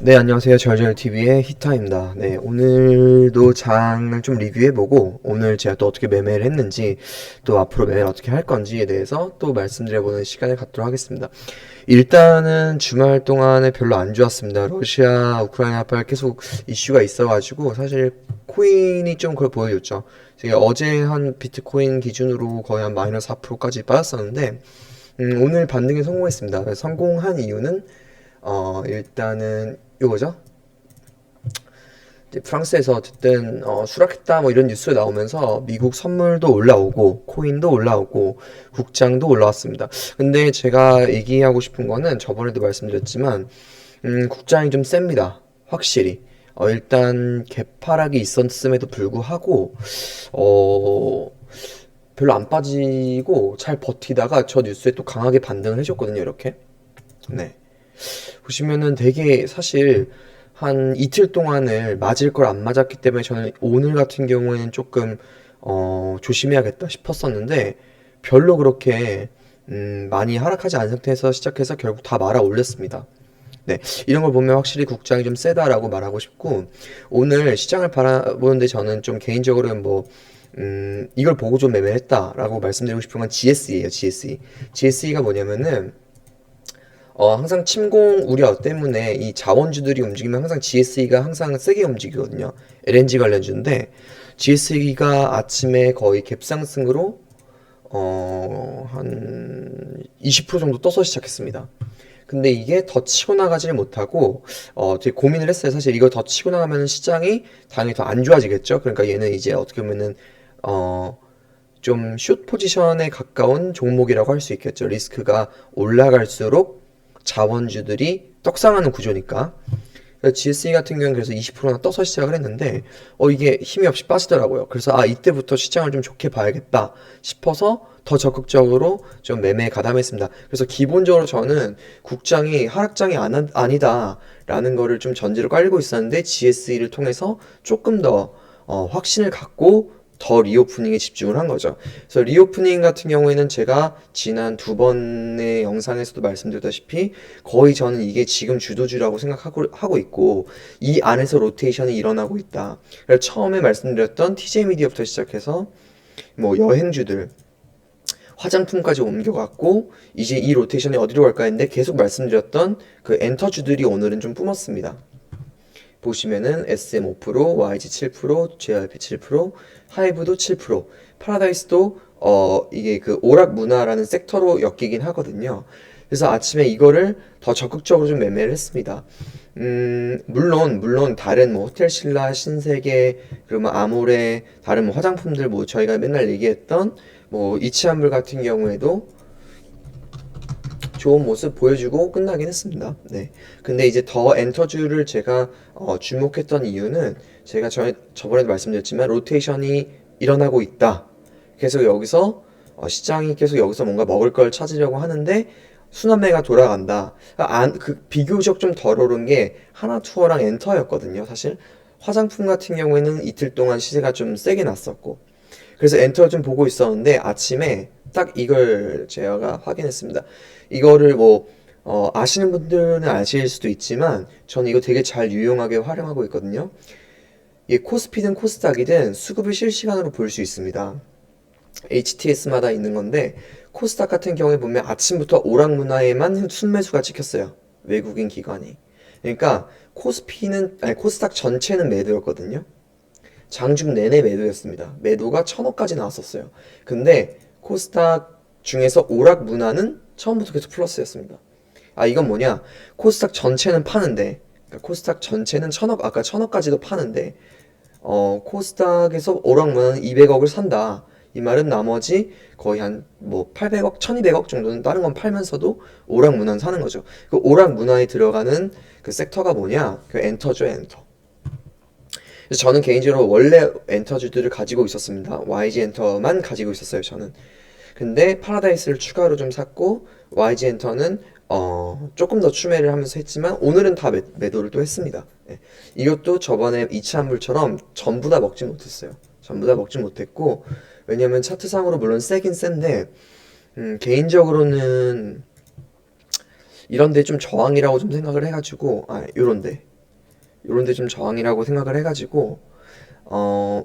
네, 안녕하세요. 절절TV의 히타입니다. 네, 오늘도 장을 좀 리뷰해보고, 오늘 제가 또 어떻게 매매를 했는지, 또 앞으로 매매를 어떻게 할 건지에 대해서 또 말씀드려보는 시간을 갖도록 하겠습니다. 일단은 주말 동안에 별로 안 좋았습니다. 러시아, 우크라이나 합발 계속 이슈가 있어가지고, 사실 코인이 좀 그걸 보여줬죠. 제가 어제 한 비트코인 기준으로 거의 한 마이너스 4%까지 빠졌었는데, 오늘 반등에 성공했습니다. 성공한 이유는 일단은 요거죠. 이제 프랑스에서 어쨌든 수락했다 뭐 이런 뉴스가 나오면서 미국 선물도 올라오고 코인도 올라오고 국장도 올라왔습니다. 근데 제가 얘기하고 싶은 거는 저번에도 말씀드렸지만 국장이 좀 셉니다. 확실히. 일단 개파락이 있었음에도 불구하고 어 별로 안 빠지고 잘 버티다가 저 뉴스에 또 강하게 반등을 해줬거든요. 이렇게. 네. 보시면은 되게 사실 한 이틀 동안을 맞을 걸 안 맞았기 때문에 저는 오늘 같은 경우에는 조금 조심해야겠다 싶었었는데 별로 그렇게 많이 하락하지 않은 상태에서 시작해서 결국 다 말아 올렸습니다. 네, 이런 걸 보면 확실히 국장이 좀 세다라고 말하고 싶고 오늘 시장을 바라보는데 저는 좀 개인적으로는 뭐 이걸 보고 좀 매매했다라고 말씀드리고 싶은 건 GSE예요, GSE. GSE가 뭐냐면은 항상 침공 우려 때문에 이 자원주들이 움직이면 항상 GSE가 항상 세게 움직이거든요. LNG 관련주인데 GSE가 아침에 거의 갭상승으로 한 20% 정도 떠서 시작했습니다. 근데 이게 더 치고 나가지를 못하고 되게 고민을 했어요. 사실 이거 더 치고 나가면 시장이 당연히 더 안 좋아지겠죠. 그러니까 얘는 이제 어떻게 보면은 좀 숏 포지션에 가까운 종목이라고 할 수 있겠죠. 리스크가 올라갈수록 자원주들이 떡상하는 구조니까. GSE 같은 경우는 그래서 20%나 떠서 시작을 했는데 이게 힘이 없이 빠지더라고요. 그래서 이때부터 시장을 좀 좋게 봐야겠다 싶어서 더 적극적으로 좀 매매에 가담했습니다. 그래서 기본적으로 저는 국장이 하락장이 아니다라는 거를 좀 전제로 깔고 있었는데 GSE를 통해서 조금 더 확신을 갖고 더 리오프닝에 집중을 한 거죠. 그래서 리오프닝 같은 경우에는 제가 지난 두 번의 영상에서도 말씀드렸다시피 거의 저는 이게 지금 주도주라고 생각하고 있고 이 안에서 로테이션이 일어나고 있다. 그래서 처음에 말씀드렸던 TJ 미디어부터 시작해서 뭐 여행주들 화장품까지 옮겨갔고 이제 이 로테이션이 어디로 갈까 했는데 계속 말씀드렸던 그 엔터주들이 오늘은 좀 뿜었습니다. 보시면은 SM 5%, YG 7%, JYP 7%, 하이브도 7%, 파라다이스도 이게 그 오락 문화라는 섹터로 엮이긴 하거든요. 그래서 아침에 이거를 더 적극적으로 좀 매매를 했습니다. 물론 다른 뭐 호텔 신라, 신세계, 그리고 뭐 아모레, 다른 뭐 화장품들 뭐 저희가 맨날 얘기했던 뭐 이치한불 같은 경우에도 좋은 모습 보여주고 끝나긴 했습니다. 네. 근데 이제 더 엔터주를 제가 주목했던 이유는 제가 저번에도 말씀드렸지만 로테이션이 일어나고 있다. 계속 여기서 시장이 계속 여기서 뭔가 먹을 걸 찾으려고 하는데 순환매가 돌아간다. 비교적 좀 덜 오른 게 하나투어랑 엔터였거든요. 사실 화장품 같은 경우에는 이틀 동안 시세가 좀 세게 났었고 그래서 엔터 좀 보고 있었는데 아침에 딱 이걸 제가 확인했습니다. 이거를 뭐 아시는 분들은 아실 수도 있지만 저는 이거 되게 잘 유용하게 활용하고 있거든요. 이게 코스피든 코스닥이든 수급을 실시간으로 볼 수 있습니다. HTS마다 있는 건데 코스닥 같은 경우에 보면 아침부터 오락문화에만 순매수가 찍혔어요. 외국인 기관이. 그러니까 코스닥 전체는 매도였거든요. 장중 내내 매도였습니다. 매도가 1000억까지 나왔었어요. 근데 코스닥 중에서 오락 문화는 처음부터 계속 플러스였습니다. 이건 뭐냐? 코스닥 전체는 파는데, 그러니까 코스닥 전체는 1000억, 아까 1000억까지도 파는데, 코스닥에서 오락 문화는 200억을 산다. 이 말은 나머지 거의 한 뭐 800억, 1200억 정도는 다른 건 팔면서도 오락 문화는 사는 거죠. 그 오락 문화에 들어가는 그 섹터가 뭐냐? 그 엔터죠, 엔터. 그래서 저는 개인적으로 원래 엔터주들을 가지고 있었습니다. YG 엔터만 가지고 있었어요, 저는. 근데 파라다이스를 추가로 좀 샀고 YG 엔터는 조금 더 추매를 하면서 했지만 오늘은 다 매도를 또 했습니다. 예. 이것도 저번에 이차한불처럼 전부 다 먹지 못했어요. 전부 다 먹지 못했고 왜냐면 차트상으로 물론 세긴 센데 개인적으로는 이런데 좀 저항이라고 좀 생각을 해가지고 요런데 요런 데 좀 저항이라고 생각을 해가지고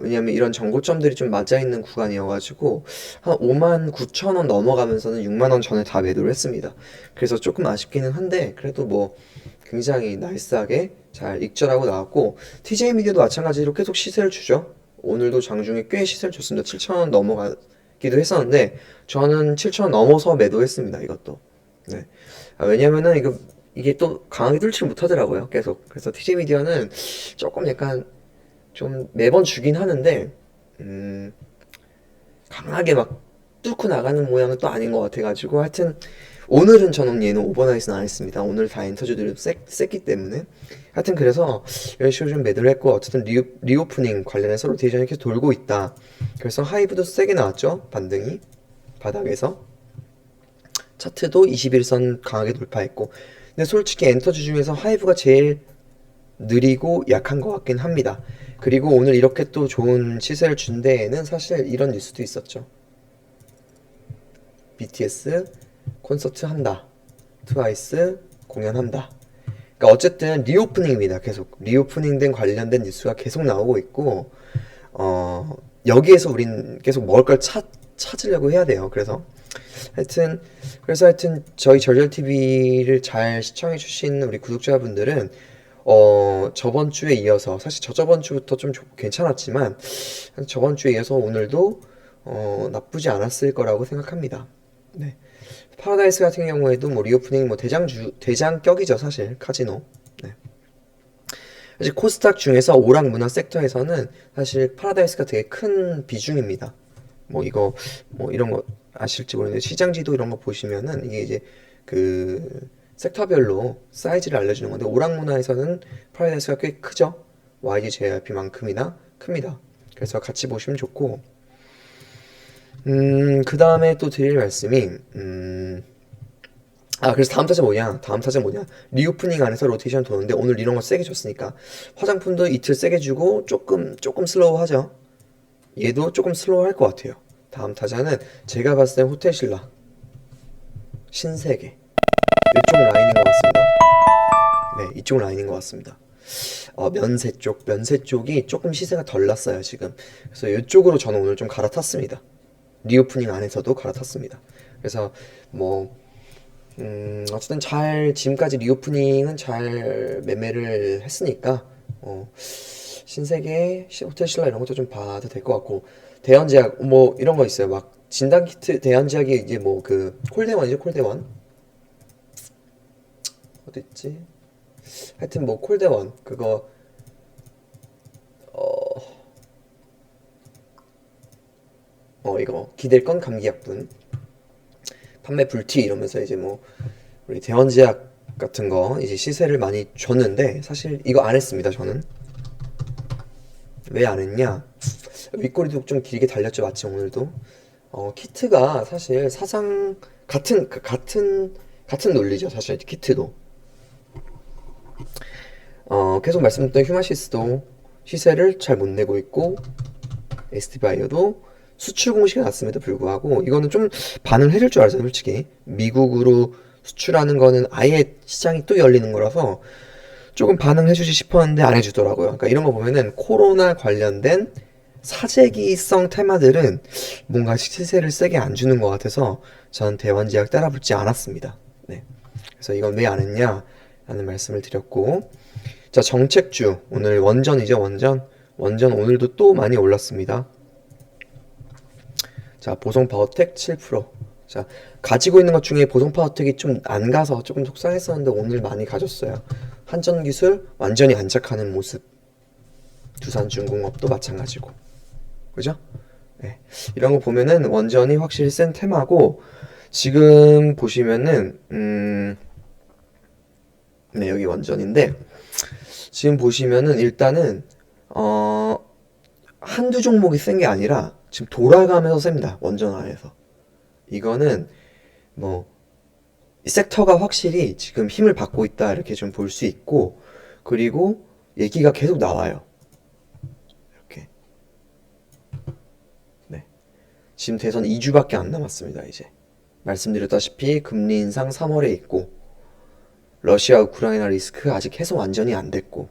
왜냐면 이런 전고점들이 좀 맞아있는 구간이어가지고 한 5만 9천 원 넘어가면서는 6만 원 전에 다 매도를 했습니다. 그래서 조금 아쉽기는 한데 그래도 뭐 굉장히 나이스하게 잘 익절하고 나왔고 TJ 미디어도 마찬가지로 계속 시세를 주죠. 오늘도 장중에 꽤 시세를 줬습니다. 7천 원 넘어가기도 했었는데 저는 7천 원 넘어서 매도했습니다. 이것도. 네. 왜냐면은 이게 또 강하게 뚫지를 못하더라고요. 계속. 그래서 TJ 미디어는 조금 약간 좀 매번 주긴 하는데 강하게 막 뚫고 나가는 모양은 또 아닌 것 같아가지고 하여튼 오늘은 저는 얘는 오버나잇은 안 했습니다. 오늘 다 인터뷰들이 셌기 때문에 하여튼 그래서 이런 식으로 좀 매도를 했고 어쨌든 리오프닝 관련해서 로테이션이 계속 돌고 있다. 그래서 하이브도 세게 나왔죠. 반등이 바닥에서 차트도 21선 강하게 돌파했고 근데 솔직히 엔터주 중에서 하이브가 제일 느리고 약한 것 같긴 합니다. 그리고 오늘 이렇게 또 좋은 시세를 준 데에는 사실 이런 뉴스도 있었죠. BTS 콘서트 한다. 트와이스 공연한다. 그러니까 어쨌든 리오프닝입니다. 계속 리오프닝된 관련된 뉴스가 계속 나오고 있고 어, 여기에서 우린 계속 먹을 걸 찾으려고 해야 돼요. 그래서 하여튼 저희 절절 TV를 잘 시청해 주신 우리 구독자분들은 저번 주에 이어서 사실 저번 주부터 좀 괜찮았지만 저번 주에 이어서 오늘도 나쁘지 않았을 거라고 생각합니다. 네. 파라다이스 같은 경우에도 뭐 리오프닝 뭐 대장격이죠 사실 카지노. 네. 사실 코스닥 중에서 오락 문화 섹터에서는 사실 파라다이스가 되게 큰 비중입니다. 뭐 이거 뭐 이런 거 아실지 모르겠는데 시장 지도 이런 거 보시면은 이게 이제 그 섹터별로 사이즈를 알려주는 건데 오락 문화에서는 파라다이스가 꽤 크죠. YG JYP만큼이나 큽니다. 그래서 같이 보시면 좋고 그 다음에 또 드릴 말씀이 그래서 다음 타자 뭐냐 리오프닝 안에서 로테이션 도는데 오늘 이런 거 세게 줬으니까 화장품도 이틀 세게 주고 조금 슬로우 하죠. 얘도 조금 슬로우 할 것 같아요. 다음 타자는 제가 봤을 땐 호텔신라 신세계 이쪽 라인인 것 같습니다. 네, 이쪽 라인인 것 같습니다. 면세 쪽이 조금 시세가 덜 났어요, 지금. 그래서 이쪽으로 저는 오늘 좀 갈아탔습니다. 리오프닝 안에서도 갈아탔습니다. 그래서 뭐, 어쨌든 지금까지 리오프닝은 잘 매매를 했으니까, 신세계, 호텔신라 이런 것도 좀 봐도 될 것 같고, 대연제약, 뭐, 이런 거 있어요. 막, 진단키트, 대연제약이 이제 뭐, 콜대원이죠, 콜대원. 어딨지? 하여튼 뭐 콜대원 그거 이거 기댈 건 감기약분 판매 불티 이러면서 이제 뭐 우리 대원제약 같은 거 이제 시세를 많이 줬는데 사실 이거 안 했습니다. 저는 왜 안 했냐 윗꼬리도 좀 길게 달렸죠. 마침 오늘도 키트가 사실 사상 같은 논리죠. 사실 키트도 계속 말씀드렸던 휴마시스도 시세를 잘 못 내고 있고 ST바이오도 수출 공시가 났음에도 불구하고 이거는 좀 반응을 해줄 줄 알았어요. 솔직히 미국으로 수출하는 거는 아예 시장이 또 열리는 거라서 조금 반응을 해주지 싶었는데 안 해주더라고요. 그러니까 이런 거 보면은 코로나 관련된 사재기성 테마들은 뭔가 시세를 세게 안 주는 것 같아서 전 대원제약 따라붙지 않았습니다. 네. 그래서 이건 왜 안 했냐 라는 말씀을 드렸고 자 정책주 오늘 원전이죠. 원전 오늘도 또 많이 올랐습니다. 자 보성파워텍 7%. 자 가지고 있는 것 중에 보성파워텍이 좀 안 가서 조금 속상했었는데 오늘 많이 가졌어요. 한전기술 완전히 안착하는 모습. 두산중공업도 마찬가지고 그죠? 네. 이런 거 보면은 원전이 확실히 센 테마고 지금 보시면은 네 여기 원전인데 지금 보시면은 일단은 한두 종목이 센 게 아니라 지금 돌아가면서 셉니다. 원전 안에서. 이거는 뭐 섹터가 확실히 지금 힘을 받고 있다 이렇게 좀 볼 수 있고 그리고 얘기가 계속 나와요. 이렇게. 네. 지금 대선 2주밖에 안 남았습니다. 이제. 말씀드렸다시피 금리 인상 3월에 있고 러시아 우크라이나 리스크 아직 해소 완전히 안 됐고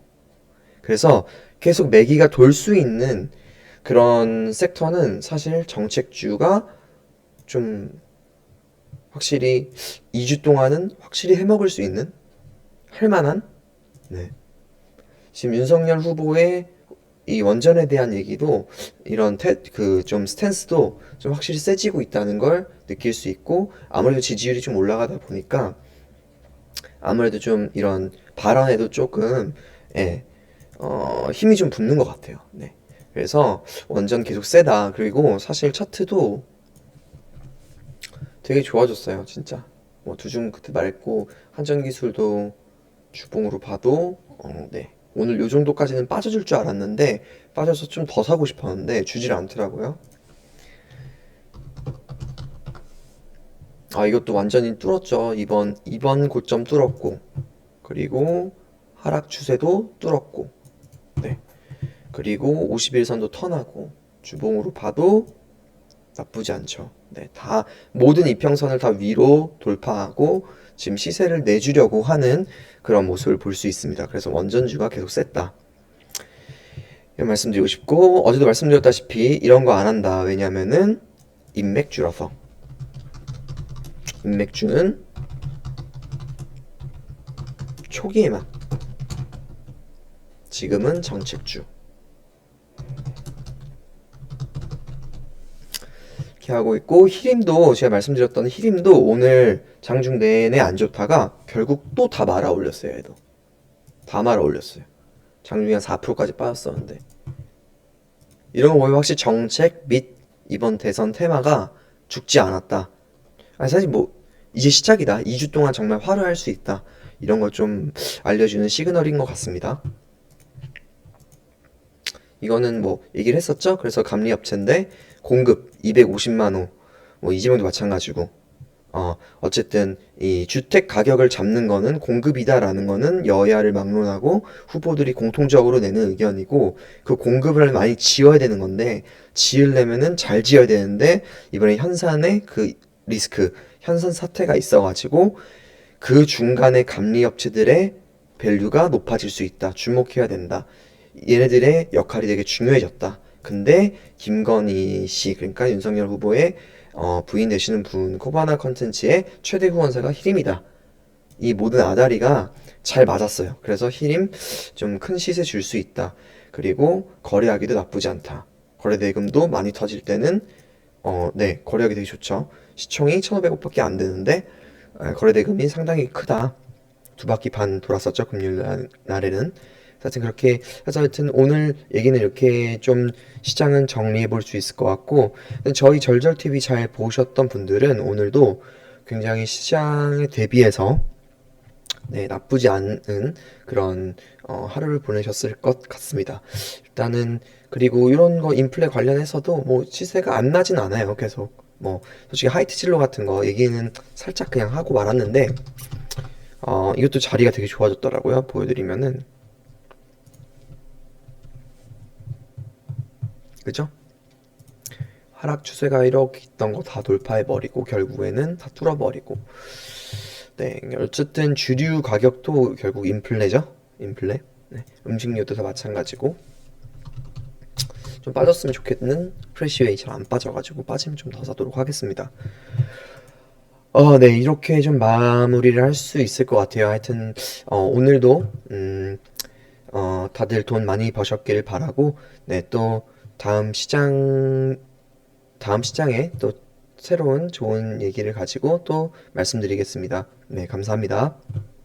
그래서 계속 매기가 돌 수 있는 그런 섹터는 사실 정책주가 좀 확실히 2주 동안은 확실히 해먹을 수 있는 할 만한 네. 지금 윤석열 후보의 이 원전에 대한 얘기도 이런 그 좀 스탠스도 좀 확실히 세지고 있다는 걸 느낄 수 있고 아무래도 지지율이 좀 올라가다 보니까 아무래도 좀 이런 발언에도 조금 예, 힘이 좀 붙는 것 같아요. 네. 그래서 원전 계속 세다. 그리고 사실 차트도 되게 좋아졌어요, 진짜. 뭐 두중 그때 말했고 한전기술도 주봉으로 봐도 네. 오늘 요 정도까지는 빠져줄 줄 알았는데 빠져서 좀 더 사고 싶었는데 주질 않더라고요. 아, 이것도 완전히 뚫었죠. 이번 고점 뚫었고 그리고 하락 추세도 뚫었고 네. 그리고 51선도 턴하고 주봉으로 봐도 나쁘지 않죠. 네, 다 모든 이평선을 다 위로 돌파하고 지금 시세를 내주려고 하는 그런 모습을 볼 수 있습니다. 그래서 원전주가 계속 셌다. 이런 말씀드리고 싶고 어제도 말씀드렸다시피 이런 거 안 한다. 왜냐면은 인맥주라서. 인맥주는 초기에만. 지금은 정책주. 이렇게 하고 있고 히림도 제가 말씀드렸던 히림도 오늘 장중 내내 안 좋다가 결국 또 다 말아 올렸어요. 얘도 다 말아 올렸어요. 장중에 한 4%까지 빠졌었는데 이런 거 보면 확실히 정책 및 이번 대선 테마가 죽지 않았다. 아니 사실 뭐 이제 시작이다. 2주 동안 정말 화려할 수 있다. 이런 걸 좀 알려주는 시그널인 것 같습니다. 이거는 뭐 얘기를 했었죠. 그래서 감리업체인데 공급 250만 호, 뭐 이재명도 마찬가지고 어쨌든 이 주택 가격을 잡는 거는 공급이다라는 거는 여야를 막론하고 후보들이 공통적으로 내는 의견이고 그 공급을 많이 지어야 되는 건데 지으려면은 잘 지어야 되는데 이번에 현산의 그 리스크, 현산 사태가 있어가지고 그 중간에 감리업체들의 밸류가 높아질 수 있다. 주목해야 된다. 얘네들의 역할이 되게 중요해졌다. 근데 김건희 씨, 그러니까 윤석열 후보의 부인 되시는 분 코바나 컨텐츠의 최대 후원사가 히림이다. 이 모든 아다리가 잘 맞았어요. 그래서 히림 좀 큰 시세 줄 수 있다. 그리고 거래하기도 나쁘지 않다. 거래 대금도 많이 터질 때는 네, 거래하기 되게 좋죠. 시총이 1,500억밖에 안 되는데 거래 대금이 상당히 크다. 두 바퀴 반 돌았었죠. 금요일 날에는. 하여튼 그렇게 해서 하여튼 오늘 얘기는 이렇게 좀 시장은 정리해 볼 수 있을 것 같고 저희 절절TV 잘 보셨던 분들은 오늘도 굉장히 시장에 대비해서 네, 나쁘지 않은 그런 하루를 보내셨을 것 같습니다. 일단은 그리고 이런 거 인플레 관련해서도 뭐 시세가 안 나진 않아요. 계속 뭐 솔직히 하이트진로 같은 거 얘기는 살짝 그냥 하고 말았는데 이것도 자리가 되게 좋아졌더라고요. 보여드리면은 그죠? 하락 추세가 이렇게 있던 거 다 돌파해버리고 결국에는 다 뚫어버리고 네 어쨌든 주류 가격도 결국 인플레죠. 인플레 네, 음식료도 다 마찬가지고 좀 빠졌으면 좋겠는 프레시웨이 잘 안 빠져가지고 빠지면 좀 더 사도록 하겠습니다. 네 이렇게 좀 마무리를 할 수 있을 것 같아요. 하여튼 오늘도 다들 돈 많이 버셨길 바라고 네 또 다음 시장에 또 새로운 좋은 얘기를 가지고 또 말씀드리겠습니다. 네, 감사합니다.